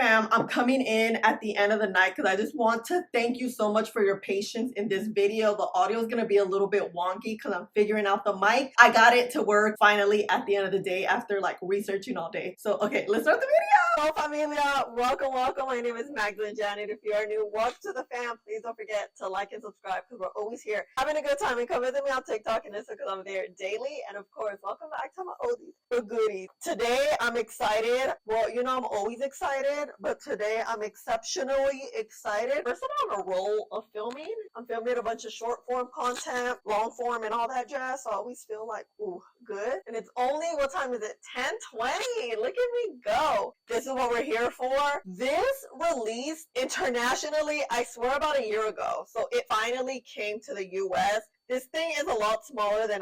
fam, I'm coming in at the end of the night because I just want to thank you so much for your patience in this video. The audio is going to be a little bit wonky because I'm figuring out the mic. I got it to work finally at the end of the day after like researching all day. So okay, let's start the video. Hello familia, welcome. My name is MagdalineJ, and if you are new, welcome to the fam. Please don't forget to like and subscribe because we're always here having a good time. And come visit me on TikTok and Instagram because I'm there daily. And of course, welcome back to my oldies but goodies. Today I'm excited. Well, you know I'm always excited, but today I'm exceptionally excited. First, I'm on a roll of filming. I'm filming a bunch of short form content, long form, and all that jazz. So I always feel like, ooh, good. And it's only, what time is it? 10:20. Look at me go. This is what we're here for. This released internationally, I swear, about a year ago. So it finally came to the US. This thing is a lot smaller than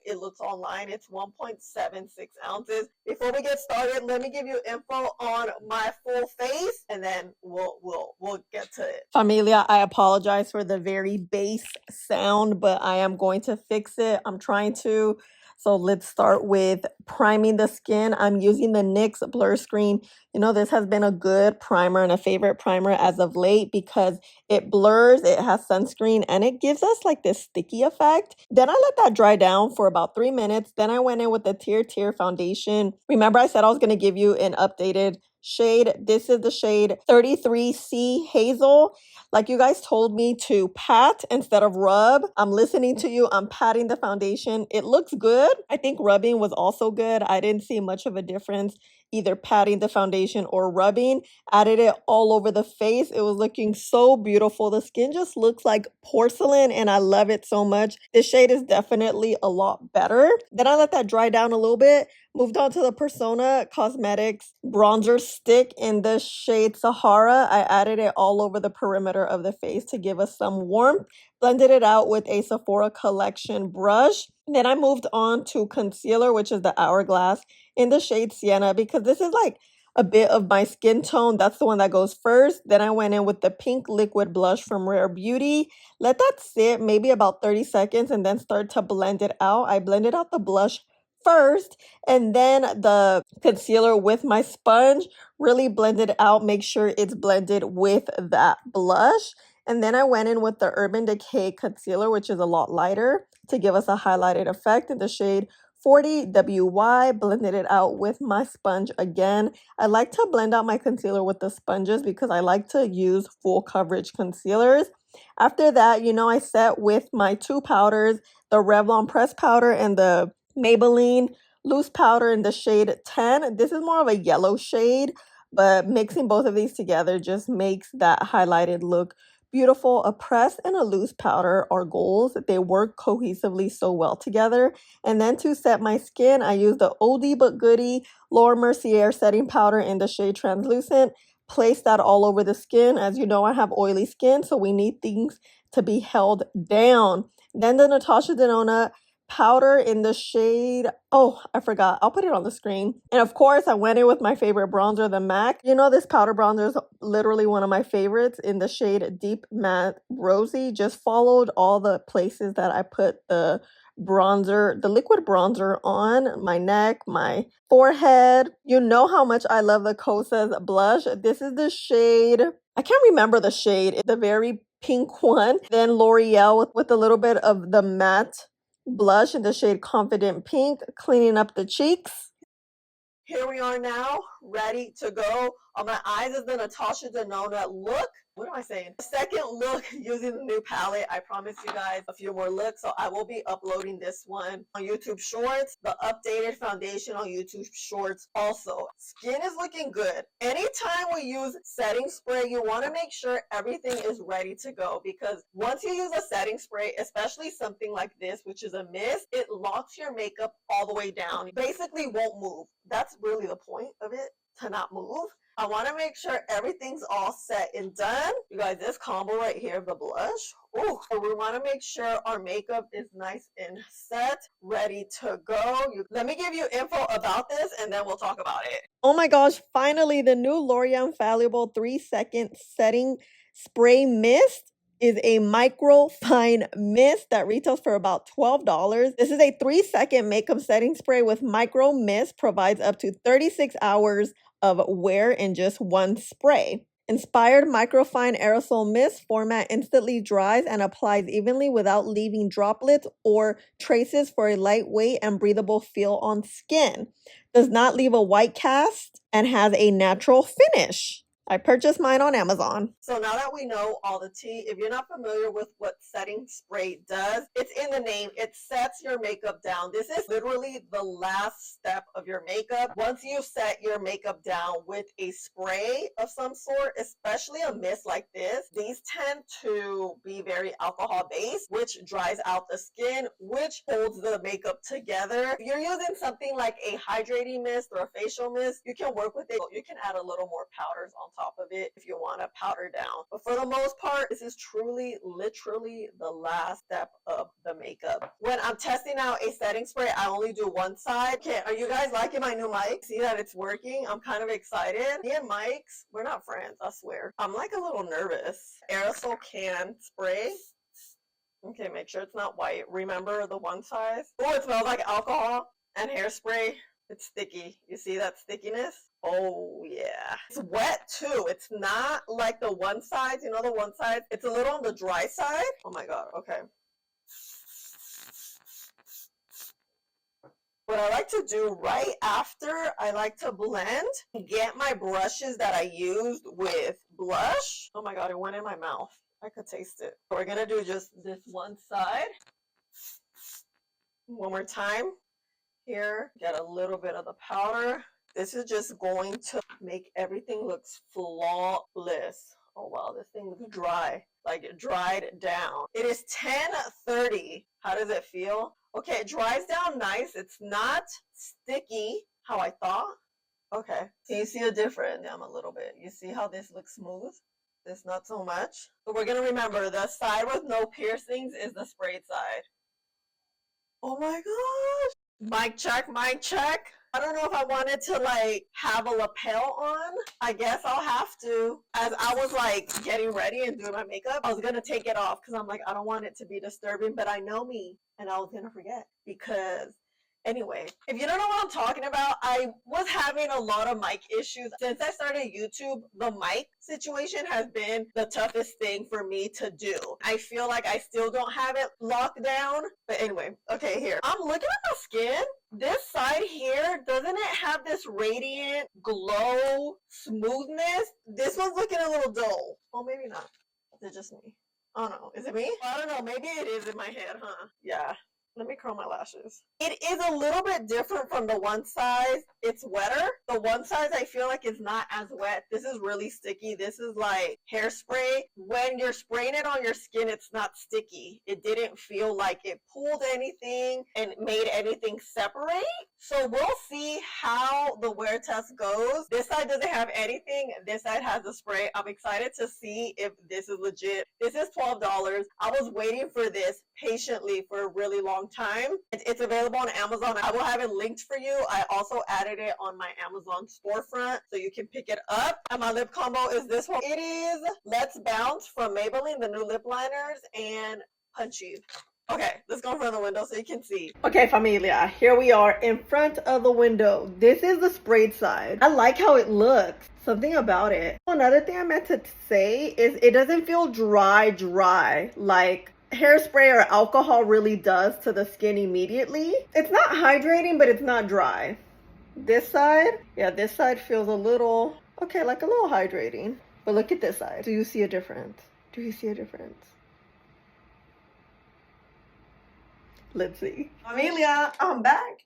it looks online. It's 1.76 ounces. Before we get started, let me give you info on my full face, and then we'll get to it. Familia, I apologize for the very bass sound, but I am going to fix it. I'm trying to. So let's start with priming the skin. I'm using the NYX Blur Screen. You know, this has been a good primer and a favorite primer as of late because it blurs, it has sunscreen, and it gives us like this sticky effect. Then I let that dry down for about 3 minutes. Then I went in with the Tear foundation. Remember I said I was going to give you an updated shade. This is the shade 33C Hazel. Like you guys told me to pat instead of rub. I'm listening to you. I'm patting the foundation. It looks good. I think rubbing was also good. I didn't see much of a difference either patting the foundation or rubbing. Added it all over the face. It was looking so beautiful. The skin just looks like porcelain and I love it so much. This shade is definitely a lot better. Then I let that dry down a little bit. Moved on to the Persona Cosmetics bronzer stick in the shade Sahara. I added it all over the perimeter of the face to give us some warmth. Blended it out with a Sephora Collection brush. Then I moved on to concealer, which is the Hourglass in the shade Sienna, because this is like a bit of my skin tone. That's the one that goes first. Then I went in with the pink liquid blush from Rare Beauty. Let that sit maybe about 30 seconds and then start to blend it out. I blended out the blush first and then the concealer with my sponge. Really blend it out. Make sure it's blended with that blush. And then I went in with the Urban Decay concealer, which is a lot lighter, to give us a highlighted effect in the shade 40 WY. Blended it out with my sponge again. I like to blend out my concealer with the sponges because I like to use full coverage concealers. After that, you know, I set with my two powders, the Revlon press powder and the Maybelline loose powder in the shade 10. This is more of a yellow shade, but mixing both of these together just makes that highlighted look beautiful. A press and a loose powder are goals. They work cohesively so well together. And then to set my skin, I use the oldie but goodie Laura Mercier setting powder in the shade Translucent. Place that all over the skin. As you know, I have oily skin, so we need things to be held down. Then the Natasha Denona powder in the shade, oh, I forgot. I'll put it on the screen. And of course, I went in with my favorite bronzer, the MAC. You know, this powder bronzer is literally one of my favorites in the shade Deep Matte Rosy. Just followed all the places that I put the bronzer, the liquid bronzer on my neck, my forehead. You know how much I love the Kosas blush. This is the shade, I can't remember the shade. It's the very pink one. Then L'Oreal with a little bit of the matte blush in the shade Confident Pink, cleaning up the cheeks. Here we are now, ready to go. On my eyes is the Natasha Denona look. What am I saying? Second look using the new palette. I promise you guys a few more looks, so I will be uploading this one on YouTube Shorts, the updated foundation on YouTube Shorts also. Skin is looking good. Anytime we use setting spray, you want to make sure everything is ready to go, because once you use a setting spray, especially something like this, which is a mist, it locks your makeup all the way down. It basically won't move. That's really the point of it, to not move. I want to make sure everything's all set and done. You guys, this combo right here of the blush. Oh, we want to make sure our makeup is nice and set, ready to go. Let me give you info about this and then we'll talk about it. Oh my gosh, finally the new L'Oreal Infallible 3-second setting spray mist. is a microfine mist that retails for about $12. This is a 3-second makeup setting spray with micro mist, provides up to 36 hours of wear in just one spray. Inspired microfine aerosol mist format instantly dries and applies evenly without leaving droplets or traces for a lightweight and breathable feel on skin. Does not leave a white cast and has a natural finish. I purchased mine on Amazon. So now that we know all the tea, if you're not familiar with what setting spray does, it's in the name. It sets your makeup down. This is literally the last step of your makeup. Once you set your makeup down with a spray of some sort, especially a mist like this, these tend to be very alcohol based, which dries out the skin, which holds the makeup together. If you're using something like a hydrating mist or a facial mist, you can work with it. You can add a little more powders on top of it if you want to powder down. But for the most part, this is truly, literally the last step of the makeup. When I'm testing out a setting spray, I only do one side. Okay, are you guys liking my new mic? See that it's working? I'm kind of excited. Me and mics, we're not friends, I swear. I'm like a little nervous. Aerosol can spray. Okay, make sure it's not white. Remember the one size? Oh, it smells like alcohol and hairspray. It's sticky. You see that stickiness? Oh yeah. It's wet too. It's not like the one side. You know the one side? It's a little on the dry side. Oh my god. Okay. What I like to do right after, I like to blend, get my brushes that I used with blush. Oh my god, it went in my mouth. I could taste it. We're gonna do just this one side. One more time. Here, get a little bit of the powder. This is just going to make everything look flawless. Oh wow, this thing looks dry, like it dried down. It is 10:30. How does it feel? Okay, it dries down nice. It's not sticky, how I thought. Okay, can you see a difference? Down a little bit. You see how this looks smooth? This not so much. So we're gonna remember the side with no piercings is the sprayed side. Oh my gosh. Mic check, mic check. I don't know if I wanted to like have a lapel on. I guess I'll have to. As I was like getting ready and doing my makeup, I was gonna take it off because I'm like, I don't want it to be disturbing, but I know me and I was gonna forget because anyway, if you don't know what I'm talking about, I was having a lot of mic issues. Since I started YouTube, the mic situation has been the toughest thing for me to do. I feel like I still don't have it locked down. But anyway, okay, here. I'm looking at my skin. This side here, doesn't it have this radiant glow smoothness? This one's looking a little dull. Oh, maybe not. Is it just me? Oh no, is it me? I don't know, maybe it is in my head, huh? Yeah. Let me curl my lashes. It is a little bit different from the one size. It's wetter. The one size I feel like is not as wet. This is really sticky. This is like hairspray. When you're spraying it on your skin, it's not sticky. It didn't feel like it pulled anything and made anything separate. So we'll see how the wear test goes. This side doesn't have anything. This side has a spray. I'm excited to see if this is legit. This is $12. I was waiting for this patiently for a really long time. It's available on Amazon. I will have it linked for you. I also added it on my Amazon storefront so you can pick it up. And my lip combo is this one. It is Let's Bounce from Maybelline, the new lip liners, and Punchy. Okay, let's go in front of the window so you can see. Okay, familia, here we are in front of the window. This is the sprayed side. I like how it looks. Something about it. Another thing I meant to say is it doesn't feel dry like hairspray or alcohol really does to the skin immediately. It's not hydrating, but it's not dry. This side, yeah, this side feels a little, okay, like a little hydrating. But look at this side. Do you see a difference? Do you see a difference? Let's see. Amelia, I'm back.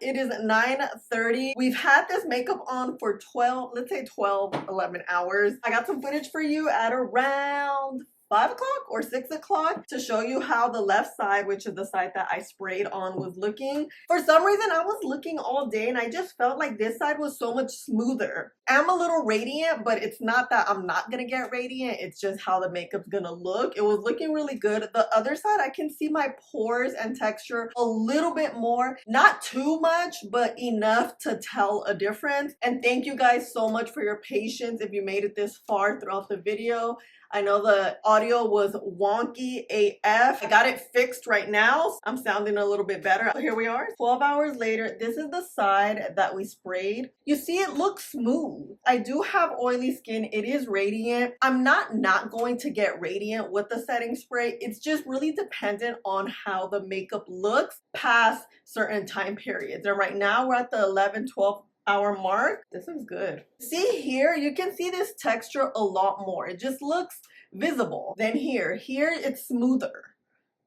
It is 9:30. We've had this makeup on for 11 hours. I got some footage for you at around 5 o'clock or 6 o'clock to show you how the left side, which is the side that I sprayed on, was looking. For some reason, I was looking all day and I just felt like this side was so much smoother. I'm a little radiant, but it's not that I'm not gonna get radiant. It's just how the makeup's gonna look. It was looking really good. The other side, I can see my pores and texture a little bit more. Not too much, but enough to tell a difference. And thank you guys so much for your patience if you made it this far throughout the video. I know the audio was wonky AF. I got it fixed right now. I'm sounding a little bit better. So here we are, 12 hours later. This is the side that we sprayed. You see, it looks smooth. I do have oily skin. It is radiant. I'm not going to get radiant with the setting spray. It's just really dependent on how the makeup looks past certain time periods. And right now we're at the 11-12 hour mark. This is good. See here, you can see this texture a lot more. It just looks visible than here. Here it's smoother.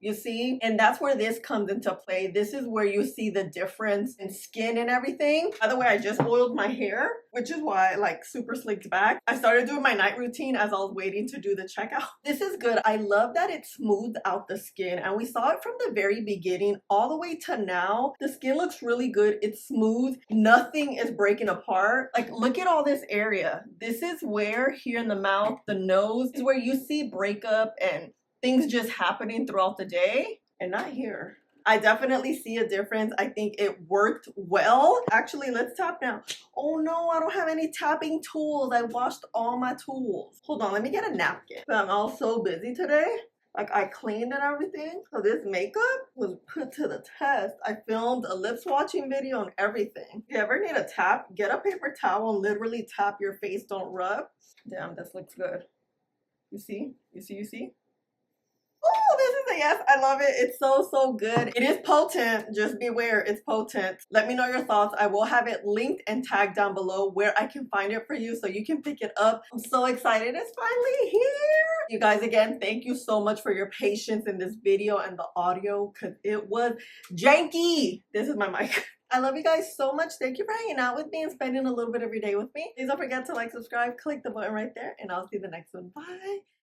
You see? And that's where this comes into play. This is where you see the difference in skin and everything. By the way, I just oiled my hair, which is why I like super slicked back. I started doing my night routine as I was waiting to do the checkout. This is good. I love that it smoothed out the skin, and we saw it from the very beginning all the way to now. The skin looks really good. It's smooth. Nothing is breaking apart. Like, look at all this area. This is where here in the mouth, the nose is where you see breakup and things just happening throughout the day, and not here. I definitely see a difference. I think it worked well. Actually, let's tap now. Oh no, I don't have any tapping tools. I washed all my tools. Hold on, let me get a napkin. I'm all so busy today. Like, I cleaned and everything. So this makeup was put to the test. I filmed a lip swatching video and everything. If you ever need a tap, get a paper towel and literally tap your face, don't rub. Damn, this looks good. You see? You see? You see? Oh, this is a yes. I love it. It's so good. It is potent. Just beware, it's potent. Let me know your thoughts. I will have it linked and tagged down below where I can find it for you so you can pick it up. I'm so excited. It's finally here. You guys, again, thank you so much for your patience in this video and the audio because it was janky. This is my mic. I love you guys so much. Thank you for hanging out with me and spending a little bit of your day with me. Please don't forget to like, subscribe, click the button right there, and I'll see you in the next one. Bye.